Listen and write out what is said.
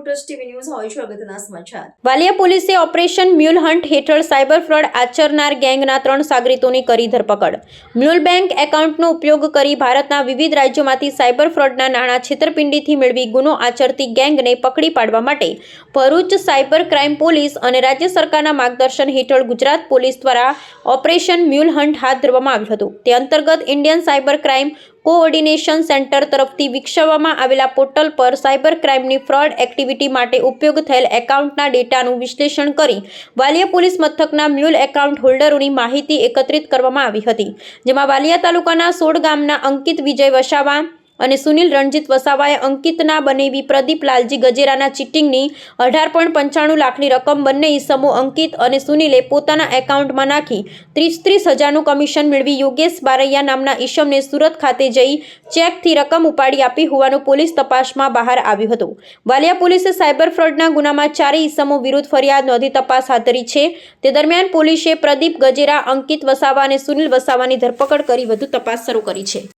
Plus TV news હોય છે અગત્યના સમાચાર। વાલિયા પોલીસે ઓપરેશન મ્યુલ હન્ટ હેઠળ સાયબર ફ્રોડ આચરનાર ગેંગના 3 સાગરીતોની કરી ધરપકડ। મ્યુલ બેંક એકાઉન્ટનો ઉપયોગ કરી ભારતના વિવિધ રાજ્યોમાંથી સાયબર ફ્રોડના નાણાં છેતરપિંડીથી મેળવી ગુનો આચરતી ગેંગને પકડી પાડવા માટે ભરૂચ સાયબર ક્રાઇમ પોલીસ અને રાજ્ય સરકારના માર્ગદર્શન હેઠળ ગુજરાત પોલીસ દ્વારા ઓપરેશન મ્યુલ હન્ટ હાથ ધરવામાં આવ્યું હતું। તે અંતર્ગત Indian cyber crime coordination centre તરફથી વિકસાવવામાં આવેલા પોર્ટલ પર સાયબર ક્રાઇમની ફ્રોડ એક્ટિવિટી માટે ઉપયોગ થયેલ એકાઉન્ટના ડેટાનું વિશ્લેષણ કરી વાલિયા પોલીસ મથકના મ્યુલ એકાઉન્ટ હોલ્ડરોની માહિતી એકત્રિત કરવામાં આવી હતી, જેમાં વાલિયા તાલુકાના 16 ગામના અંકિત વિજય વસાવા અને સુનિલ રણજીત વસાવાએ અંકિતના બનેવી પ્રદીપ લાલજી ગજેરાના ચીટિંગની 18.95 લાખની રકમ બંને ઈસમો અંકિત અને સુનિલે પોતાના એકાઉન્ટમાં નાખી 30 હજારનું કમિશન મેળવી યોગેશ બારૈયા નામના ઈસમને સુરત ખાતે જઈ ચેકથી રકમ ઉપાડી આપી હોવાનું પોલીસ તપાસમાં બહાર આવ્યું હતું। વાલિયા પોલીસે સાયબર ફ્રોડના ગુનામાં 4 ઈસમો વિરુદ્ધ ફરિયાદ નોંધી તપાસ હાથ ધરી છે। તે દરમિયાન પોલીસે પ્રદીપ ગજેરા, અંકિત વસાવા અને સુનિલ વસાવાની ધરપકડ કરી વધુ તપાસ શરૂ કરી છે।